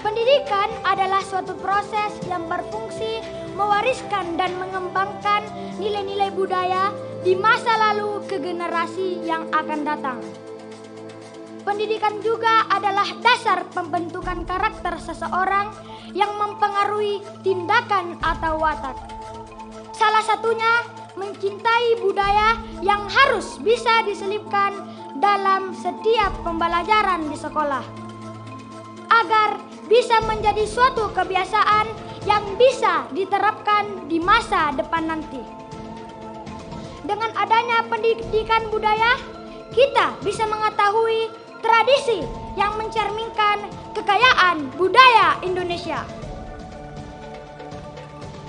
Pendidikan adalah suatu proses yang berfungsi mewariskan dan mengembangkan nilai-nilai budaya di masa lalu ke generasi yang akan datang. Pendidikan juga adalah dasar pembentukan karakter seseorang yang mempengaruhi tindakan atau watak. Salah satunya mencintai budaya yang harus bisa diselipkan dalam setiap pembelajaran di sekolah, agar bisa menjadi suatu kebiasaan yang bisa diterapkan di masa depan nanti. Dengan adanya pendidikan budaya, kita bisa mengetahui tradisi yang mencerminkan kekayaan budaya Indonesia.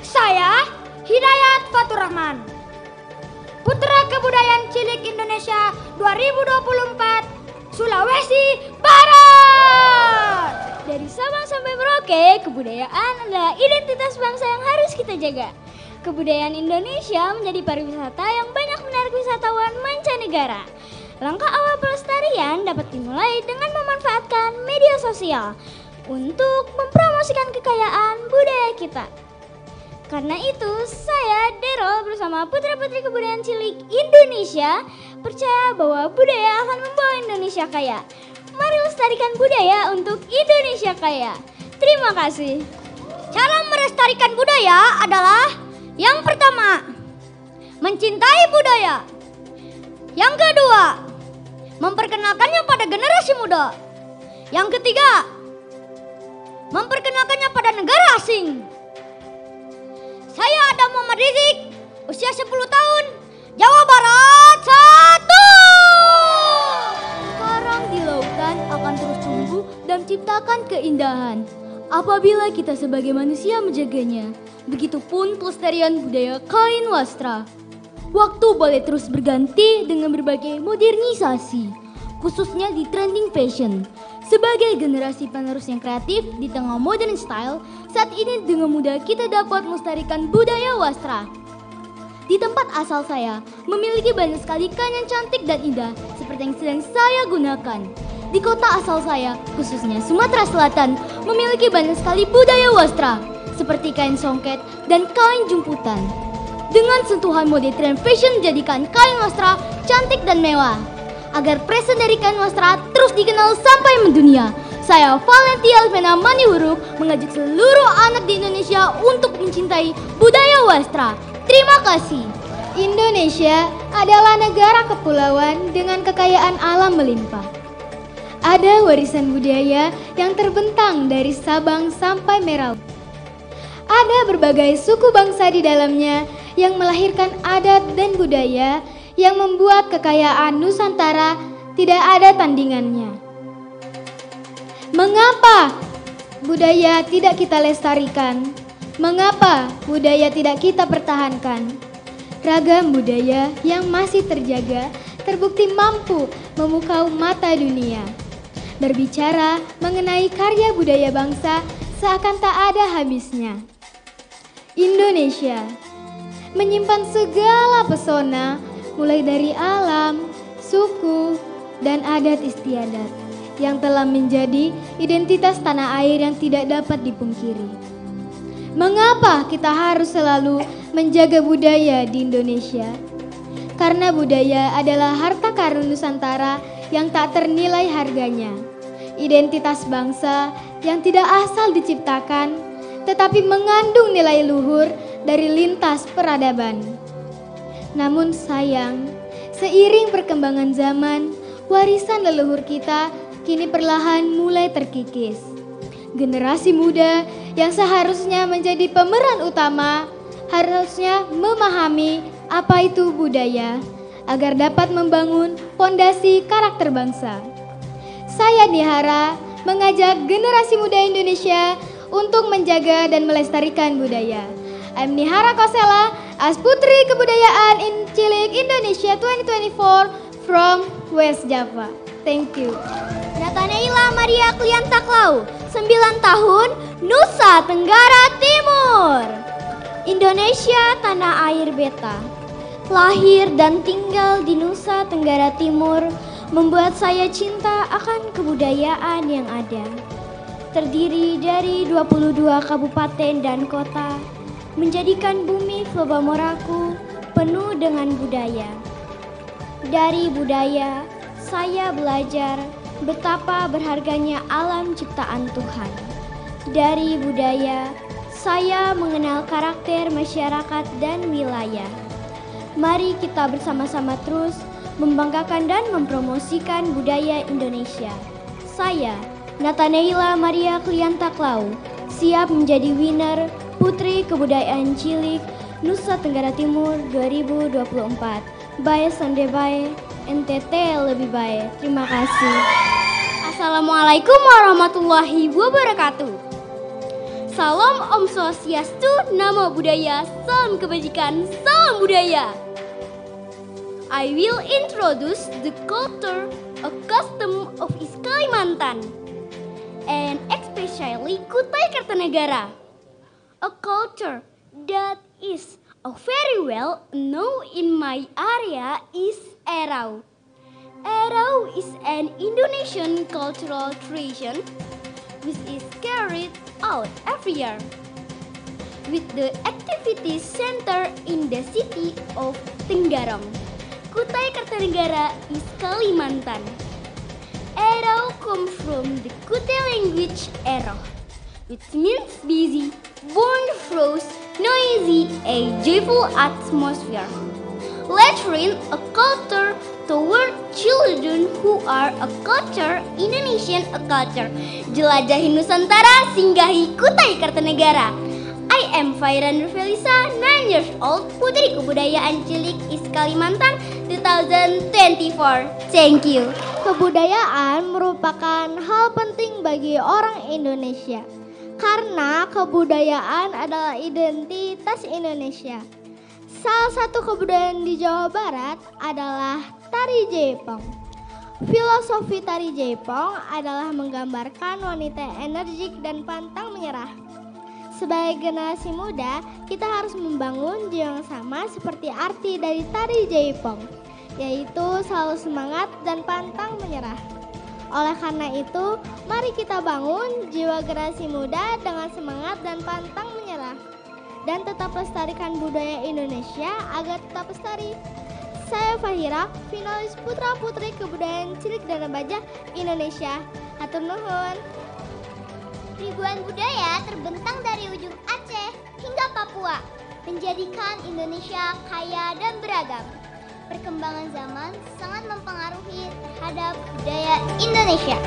Saya Hidayat Fatur Rahman, Putra Kebudayaan Cilik Indonesia 2024, Sulawesi Barat. Dari Sabang sampai Merauke, kebudayaan adalah identitas bangsa yang harus kita jaga. Kebudayaan Indonesia menjadi pariwisata yang banyak menarik wisatawan mancanegara. Langkah awal pelestarian dapat dimulai dengan memanfaatkan media sosial untuk mempromosikan kekayaan budaya kita. Karena itu, saya Derol bersama putra-putri kebudayaan cilik Indonesia percaya bahwa budaya akan membawa Indonesia kaya. Mari lestarikan budaya untuk Indonesia kaya. Terima kasih. Cara melestarikan budaya adalah yang pertama, mencintai budaya. Yang kedua, memperkenalkannya pada generasi muda. Yang ketiga, memperkenalkannya pada negara asing. Saya Adam Muhammad Rizik, usia 10 tahun, Jawa Barat 1. Karang di lautan akan terus tumbuh dan menciptakan keindahan apabila kita sebagai manusia menjaganya. Begitupun pelestarian budaya kain wastra. Waktu boleh terus berganti dengan berbagai modernisasi, khususnya di trending fashion. Sebagai generasi penerus yang kreatif di tengah modern style, saat ini dengan mudah kita dapat melestarikan budaya wastra. Di tempat asal saya, memiliki banyak sekali kain yang cantik dan indah seperti yang sedang saya gunakan. Di kota asal saya, khususnya Sumatera Selatan, memiliki banyak sekali budaya wastra seperti kain songket dan kain jumputan. Dengan sentuhan mode trend fashion menjadikan kain wastra cantik dan mewah. Agar present dari kain wastra terus dikenal sampai mendunia, saya Valenti Alvena Manihuruk mengajak seluruh anak di Indonesia untuk mencintai budaya wastra. Terima kasih. Indonesia adalah negara kepulauan dengan kekayaan alam melimpah. Ada warisan budaya yang terbentang dari Sabang sampai Merauke. Ada berbagai suku bangsa di dalamnya yang melahirkan adat dan budaya yang membuat kekayaan Nusantara tidak ada tandingannya. Mengapa budaya tidak kita lestarikan? Mengapa budaya tidak kita pertahankan? Ragam budaya yang masih terjaga terbukti mampu memukau mata dunia. Berbicara mengenai karya budaya bangsa seakan tak ada habisnya. Indonesia menyimpan segala pesona, mulai dari alam, suku, dan adat istiadat yang telah menjadi identitas tanah air yang tidak dapat dipungkiri. Mengapa kita harus selalu menjaga budaya di Indonesia? Karena budaya adalah harta karun Nusantara yang tak ternilai harganya. Identitas bangsa yang tidak asal diciptakan, tetapi mengandung nilai luhur dari lintas peradaban. Namun sayang, seiring perkembangan zaman, warisan leluhur kita kini perlahan mulai terkikis. Generasi muda yang seharusnya menjadi pemeran utama harusnya memahami apa itu budaya agar dapat membangun fondasi karakter bangsa. Saya Nihara mengajak generasi muda Indonesia untuk menjaga dan melestarikan budaya. I'm Nihara Kosela as Putri Kebudayaan Cilik Indonesia 2024 from West Java. Thank you. Nathanaela Maria Kliantaklau, 9 tahun, Nusa Tenggara Timur. Indonesia tanah air beta. Lahir dan tinggal di Nusa Tenggara Timur membuat saya cinta akan kebudayaan yang ada. terdiri dari 22 kabupaten dan kota, menjadikan bumi Floba Moraku penuh dengan budaya. Dari budaya, saya belajar betapa berharganya alam ciptaan Tuhan. Dari budaya, saya mengenal karakter masyarakat dan wilayah. Mari kita bersama-sama terus membanggakan dan mempromosikan budaya Indonesia. Saya, Nathanaela Maria Klianta Klau, siap menjadi winner Putri Kebudayaan Cilik Nusa Tenggara Timur 2024. Bae Sonde Bae, NTT lebih baik. Terima kasih. Assalamualaikum warahmatullahi wabarakatuh. Salam Om Swastiastu, Namo Buddhaya, salam kebajikan, salam budaya. I will introduce the culture, a custom of East Kalimantan, and especially Kutai Kartanegara. A culture that is very well known in my area is Erau. Erau is an Indonesian cultural tradition which is carried out every year, with the activity center in the city of Tenggarong, Kutai Kartanegara, East Kalimantan. Erau comes from the Kutai language Ero, which means busy, born, froze, noisy, a joyful atmosphere. Lecturing a culture toward children who are a culture, Indonesian a culture. Jelajahi Nusantara, singgahi Kutai Kartanegara. I am Fairan Nurfelisa, 9 years old, Putri Kebudayaan Cilik East Kalimantan 2024. Thank you. Kebudayaan merupakan hal penting bagi orang Indonesia karena kebudayaan adalah identitas Indonesia. Salah satu kebudayaan di Jawa Barat adalah tari Jaipong. Filosofi tari Jaipong adalah menggambarkan wanita energik dan pantang menyerah. Sebagai generasi muda, kita harus membangun jiwa yang sama seperti arti dari tari Jaipong, yaitu selalu semangat dan pantang menyerah. Oleh karena itu, mari kita bangun jiwa generasi muda dengan semangat dan pantang menyerah, dan tetap lestarikan budaya Indonesia agar tetap lestari. Saya Fahira, finalis Putra Putri Kebudayaan Cilik dan Remaja Indonesia. Hatur nuhun. Ribuan budaya terbentang dari ujung Aceh hingga Papua, menjadikan Indonesia kaya dan beragam. Perkembangan zaman sangat mempengaruhi terhadap budaya Indonesia.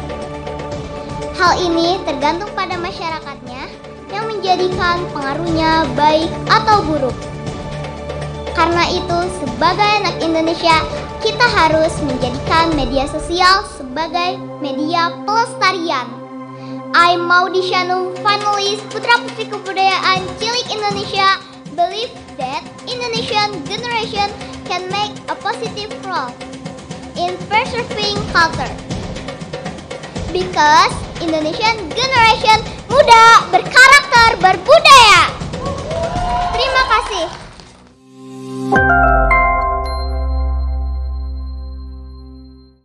Hal ini tergantung pada masyarakatnya yang menjadikan pengaruhnya baik atau buruk. Karena itu, sebagai anak Indonesia, kita harus menjadikan media sosial sebagai media pelestarian. I'm Maudi Shanum, finalis Putra Putri Kebudayaan Cilik Indonesia, believe that Indonesian generation can make a positive role in preserving culture. Because Indonesian generation muda, berkarakter, berbudaya. Terima kasih.